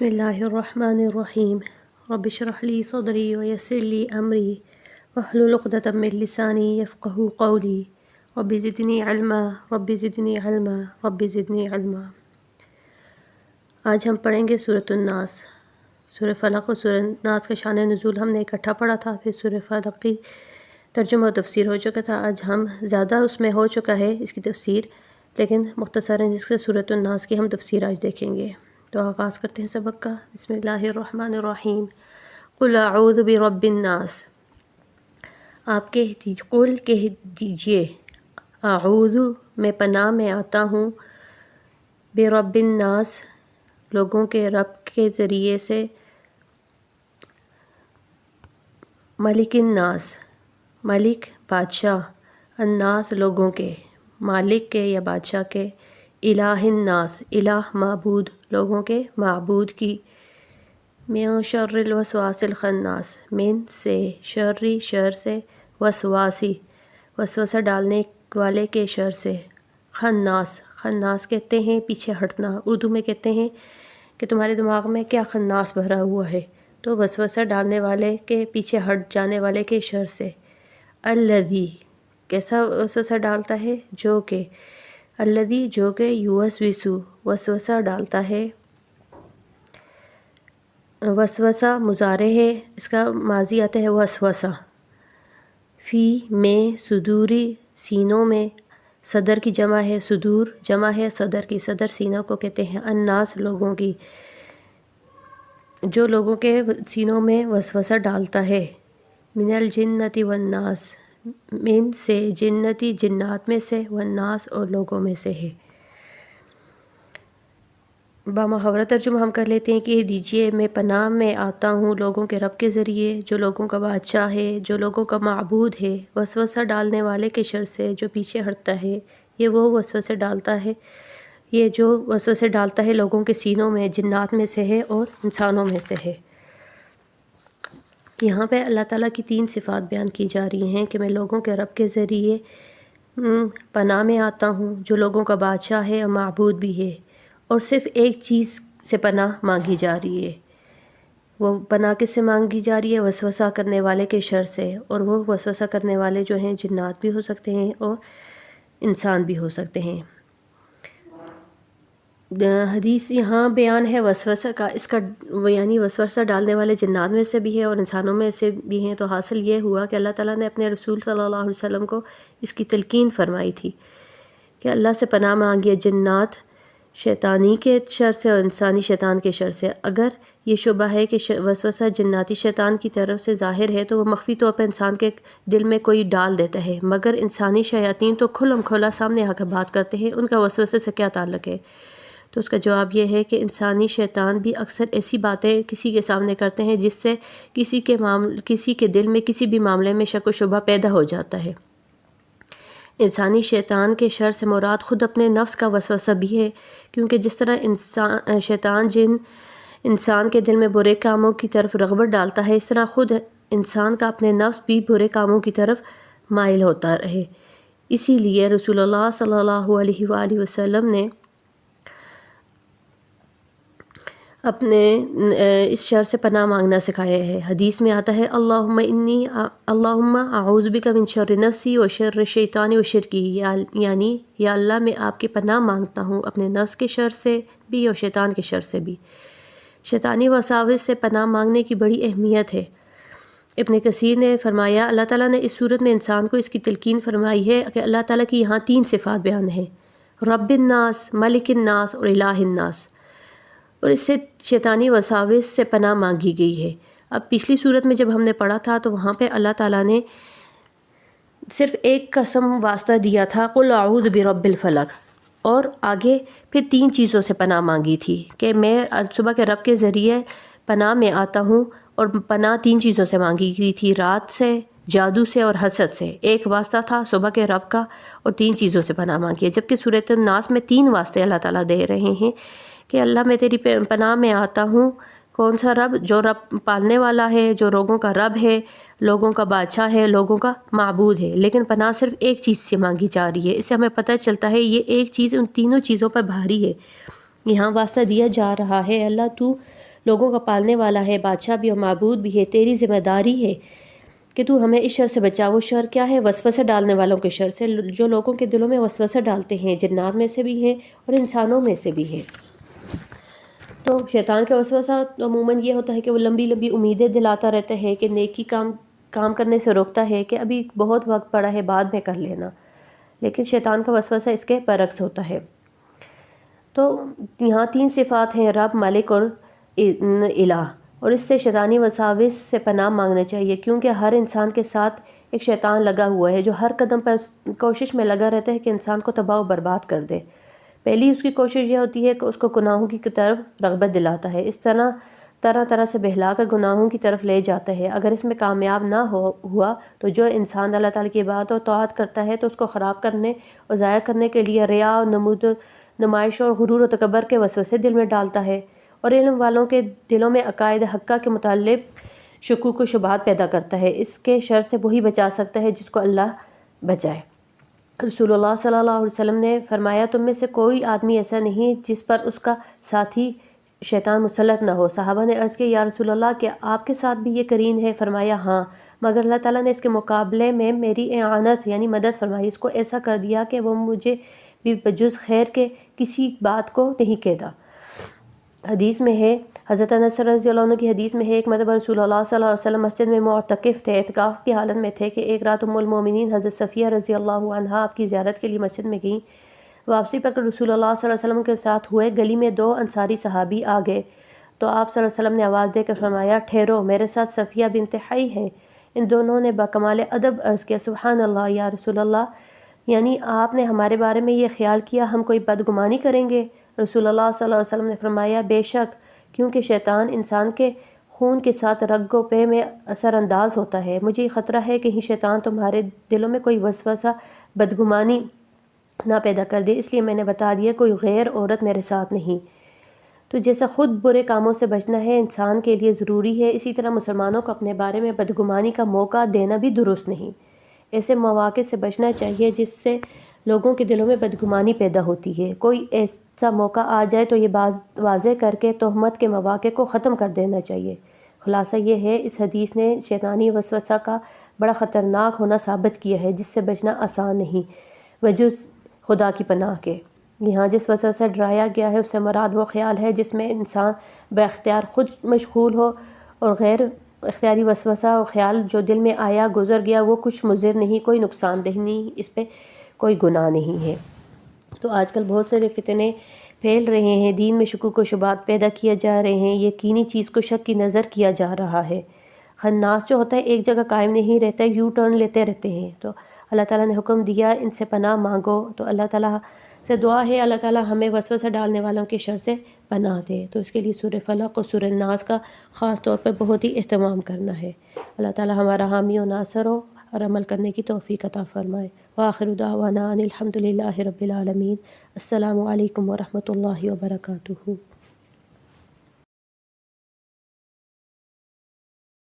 بسم اللہ الرحمن الرحیم رب اشرح لی صدری ویسر لی امری واحلل عقدۃ من لسانی یفقہوا قولی رب زدنی علما رب زدنی علما رب زدنی علما۔ آج ہم پڑھیں گے سورۃ الناس۔ سورہ فلق اور سورہ ناس کا شان نزول ہم نے اکٹھا پڑھا تھا، پھر سورہ فلق کی ترجمہ و تفسیر ہو چکا تھا۔ آج ہم زیادہ اس میں ہو چکا ہے اس کی تفسیر، لیکن مختصراً اس سے سورۃ الناس کی ہم تفسیر آج دیکھیں گے۔ تو آغاز کرتے ہیں سبق کا۔ بسم اللہ الرحمن الرحیم۔ قل اعوذ برب الناس، آپ قل کہہ دیجئے، اعوذ میں پناہ میں آتا ہوں، برب الناس لوگوں کے رب کے ذریعے سے، ملک الناس ملک بادشاہ، الناس لوگوں کے، مالک کے یا بادشاہ کے، الہ الناس الہ معبود لوگوں کے معبود کی، من شر الوسواس الخناس من سے شری شر سے، وسواسی وسوسہ ڈالنے والے کے شر سے، خناس خناس کہتے ہیں پیچھے ہٹنا، اردو میں کہتے ہیں کہ تمہارے دماغ میں کیا خناس بھرا ہوا ہے، تو وسوسہ ڈالنے والے کے پیچھے ہٹ جانے والے کے شر سے۔ الذی کیسا وسوسہ ڈالتا ہے، جو کہ، الذی جو کہ، یوسوسو وسوسہ ڈالتا ہے، وسوسہ مضارع ہے، اس کا ماضی آتا ہے وسوسہ، فی میں صدوری سینوں میں، صدر کی جمع ہے، صدور جمع ہے صدر کی، صدر سینوں کو کہتے ہیں، الناس لوگوں کی، جو لوگوں کے سینوں میں وسوسہ ڈالتا ہے، من الجنۃ والناس من سے جنتی جنات میں سے، والناس اور لوگوں میں سے ہے۔ بامحاورہ ترجمہ ہم کر لیتے ہیں کہ دیجئے میں پناہ میں آتا ہوں لوگوں کے رب کے ذریعے، جو لوگوں کا بادشاہ ہے، جو لوگوں کا معبود ہے، وسوسہ ڈالنے والے کے شر سے، جو پیچھے ہٹتا ہے۔ یہ وہ وسوسے ڈالتا ہے، یہ جو وسوسے ڈالتا ہے لوگوں کے سینوں میں، جنات میں سے ہے اور انسانوں میں سے ہے۔ یہاں پہ اللہ تعالیٰ کی 3 صفات بیان کی جا رہی ہیں کہ میں لوگوں کے رب کے ذریعے پناہ میں آتا ہوں، جو لوگوں کا بادشاہ ہے اور معبود بھی ہے، اور صرف ایک چیز سے پناہ مانگی جا رہی ہے۔ وہ پناہ کس سے مانگی جا رہی ہے؟ وسوسہ کرنے والے کے شر سے، اور وہ وسوسہ کرنے والے جو ہیں جنات بھی ہو سکتے ہیں اور انسان بھی ہو سکتے ہیں۔ حدیث یہاں بیان ہے وسوسہ کا، اس کا یعنی وسوسہ ڈالنے والے جنات میں سے بھی ہے اور انسانوں میں سے بھی ہیں، تو حاصل یہ ہوا کہ اللہ تعالیٰ نے اپنے رسول صلی اللہ علیہ وسلم کو اس کی تلقین فرمائی تھی کہ اللہ سے پناہ مانگیے جنات شیطانی کے شر سے اور انسانی شیطان کے شر سے۔ اگر یہ شبہ ہے کہ وسوسہ جناتی شیطان کی طرف سے ظاہر ہے تو وہ مخفی طور پر انسان کے دل میں کوئی ڈال دیتا ہے، مگر انسانی شیاطین تو کھلم کھلا سامنے آ کر بات کرتے ہیں، ان کا وسوسے سے کیا تعلق ہے؟ تو اس کا جواب یہ ہے کہ انسانی شیطان بھی اکثر ایسی باتیں کسی کے سامنے کرتے ہیں جس سے کسی کے دل میں کسی بھی معاملے میں شک و شبہ پیدا ہو جاتا ہے۔ انسانی شیطان کے شر سے مراد خود اپنے نفس کا وسوسہ بھی ہے، کیونکہ جس طرح شیطان انسان کے دل میں برے کاموں کی طرف رغبت ڈالتا ہے، اس طرح خود انسان کا اپنے نفس بھی برے کاموں کی طرف مائل ہوتا رہے۔ اسی لیے رسول اللہ صلی اللہ علیہ وآلہ وسلم نے اپنے اس شر سے پناہ مانگنا سکھایا ہے۔ حدیث میں آتا ہے اللہم اعوذ بک من شر نفسی و شر الشیطان و شرکی، یعنی یا اللہ میں آپ کی پناہ مانگتا ہوں اپنے نفس کے شر سے بھی اور شیطان کے شر سے بھی۔ شیطانی وساوس سے پناہ مانگنے کی بڑی اہمیت ہے۔ ابن کثیر نے فرمایا اللہ تعالیٰ نے اس صورت میں انسان کو اس کی تلقین فرمائی ہے کہ اللہ تعالیٰ کی یہاں 3 صفات بیان ہیں، رب الناس، ملک الناس اور الہ الناس، اور اس سے شیطانی وساوس سے پناہ مانگی گئی ہے۔ اب پچھلی صورت میں جب ہم نے پڑھا تھا تو وہاں پہ اللہ تعالیٰ نے صرف ایک قسم واسطہ دیا تھا، قل اعوذ برب الفلق، اور آگے پھر 3 چیزوں سے پناہ مانگی تھی کہ میں صبح کے رب کے ذریعے پناہ میں آتا ہوں، اور پناہ 3 چیزوں سے مانگی گئی تھی، رات سے، جادو سے اور حسد سے۔ ایک واسطہ تھا صبح کے رب کا، اور 3 چیزوں سے پناہ مانگی ہے، جبکہ سورۃ الناس میں 3 واسطے اللہ تعالیٰ دے رہے ہیں کہ اللہ میں تیری پناہ میں آتا ہوں۔ کون سا رب؟ جو رب پالنے والا ہے، جو لوگوں کا رب ہے، لوگوں کا بادشاہ ہے، لوگوں کا معبود ہے، لیکن پناہ صرف ایک چیز سے مانگی جا رہی ہے۔ اس سے ہمیں پتہ چلتا ہے یہ ایک چیز ان تینوں چیزوں پر بھاری ہے۔ یہاں واسطہ دیا جا رہا ہے اللہ تو لوگوں کا پالنے والا ہے، بادشاہ بھی اور معبود بھی ہے، تیری ذمہ داری ہے کہ تو ہمیں اس شر سے بچا۔ وہ شر کیا ہے؟ وسوسہ ڈالنے والوں کے شر سے، جو لوگوں کے دلوں میں وسوسہ ڈالتے ہیں، جنات میں سے بھی ہیں اور انسانوں میں سے بھی ہیں۔ تو شیطان کا وسوسہ عموماً یہ ہوتا ہے کہ وہ لمبی لمبی امیدیں دلاتا رہتا ہے، کہ نیکی کام کرنے سے روکتا ہے کہ ابھی بہت وقت پڑا ہے، بعد میں کر لینا، لیکن شیطان کا وسوسہ اس کے برعکس ہوتا ہے۔ تو یہاں 3 صفات ہیں، رب، مالک اور الہ، اور اس سے شیطانی وساوس سے پناہ مانگنا چاہیے، کیونکہ ہر انسان کے ساتھ ایک شیطان لگا ہوا ہے جو ہر قدم پر کوشش میں لگا رہتا ہے کہ انسان کو تباہ و برباد کر دے۔ پہلی اس کی کوشش یہ ہوتی ہے کہ اس کو گناہوں کی طرف رغبت دلاتا ہے، اس طرح سے بہلا کر گناہوں کی طرف لے جاتا ہے۔ اگر اس میں کامیاب نہ ہوا تو جو انسان اللہ تعالیٰ کی عبادت اور طاعت کرتا ہے تو اس کو خراب کرنے اور ضائع کرنے کے لیے ریا اور نمائش اور غرور و تکبر کے وسوسے دل میں ڈالتا ہے، اور علم والوں کے دلوں میں عقائد حقہ کے متعلق شکوک و شبہات پیدا کرتا ہے۔ اس کے شر سے وہی بچا سکتا ہے جس کو اللہ بچائے۔ رسول اللہ صلی اللہ علیہ وسلم نے فرمایا، تم میں سے کوئی آدمی ایسا نہیں جس پر اس کا ساتھی شیطان مسلط نہ ہو۔ صحابہ نے عرض کیا، یا رسول اللہ، کیا آپ کے ساتھ بھی یہ قرین ہے؟ فرمایا، ہاں، مگر اللہ تعالیٰ نے اس کے مقابلے میں میری اعانت یعنی مدد فرمائی، اس کو ایسا کر دیا کہ وہ مجھے بھی بجز خیر کے کسی بات کو نہیں کہتا۔ حدیث میں ہے، حضرت انس رضی اللہ عنہ کی حدیث میں ہے، ایک مرتبہ رسول اللہ صلی اللہ علیہ وسلم مسجد میں معتکف تھے، اعتکاف کی حالت میں تھے کہ ایک رات ام المومنین حضرت صفیہ رضی اللہ عنہا آپ کی زیارت کے لیے مسجد میں گئیں۔ واپسی پر رسول اللہ صلی اللہ علیہ وسلم کے ساتھ ہوئے، گلی میں 2 انصاری صحابی آ گئے تو آپ صلی اللہ علیہ وسلم نے آواز دے کر فرمایا، ٹھہرو، میرے ساتھ صفیہ بنت حی ہے۔ ان دونوں نے بکمال ادب عرض کیا، سبحان اللہ یا رسول اللہ، یعنی آپ نے ہمارے بارے میں یہ خیال کیا ہم کوئی بدگمانی کریں گے؟ رسول اللہ صلی اللہ علیہ وسلم نے فرمایا، بے شک، کیونکہ شیطان انسان کے خون کے ساتھ رگ و پے میں اثر انداز ہوتا ہے۔ مجھے خطرہ ہے کہ شیطان تمہارے دلوں میں کوئی وسوسہ بدگمانی نہ پیدا کر دے، اس لیے میں نے بتا دیا کوئی غیر عورت میرے ساتھ نہیں۔ تو جیسا خود برے کاموں سے بچنا ہے انسان کے لیے ضروری ہے، اسی طرح مسلمانوں کو اپنے بارے میں بدگمانی کا موقع دینا بھی درست نہیں۔ ایسے مواقع سے بچنا چاہیے جس سے لوگوں کے دلوں میں بدگمانی پیدا ہوتی ہے۔ کوئی ایسا موقع آ جائے تو یہ واضح کر کے تہمت کے مواقع کو ختم کر دینا چاہیے۔ خلاصہ یہ ہے، اس حدیث نے شیطانی وسوسہ کا بڑا خطرناک ہونا ثابت کیا ہے جس سے بچنا آسان نہیں بجز خدا کی پناہ کے۔ یہاں جس وسوسے سے ڈرایا گیا ہے اس سے مراد وہ خیال ہے جس میں انسان باختیار خود مشغول ہو، اور غیر اختیاری وسوسہ اور خیال جو دل میں آیا گزر گیا وہ کچھ مضر نہیں، کوئی نقصان دہ نہیں، اس پہ کوئی گناہ نہیں ہے۔ تو آج کل بہت سارے فتنے پھیل رہے ہیں، دین میں شکوک و شبہات پیدا کیے جا رہے ہیں، یقینی چیز کو شک کی نظر کیا جا رہا ہے۔ خناس جو ہوتا ہے ایک جگہ قائم نہیں رہتا ہے، یو ٹرن لیتے رہتے ہیں۔ تو اللہ تعالیٰ نے حکم دیا ان سے پناہ مانگو، تو اللہ تعالیٰ سے دعا ہے اللہ تعالیٰ ہمیں وسوسہ ڈالنے والوں کے شر سے پناہ دے۔ تو اس کے لیے سورہ فلق اور سورہ ناس کا خاص طور پر بہت ہی اہتمام کرنا ہے۔ اللہ تعالیٰ ہمارا حامی و ناصر ہو اور عمل کرنے کی توفیق عطا فرمائے۔ وآخر دعوانا ان الحمد للہ رب العالمین۔ السلام علیکم ورحمۃ اللہ وبرکاتہ۔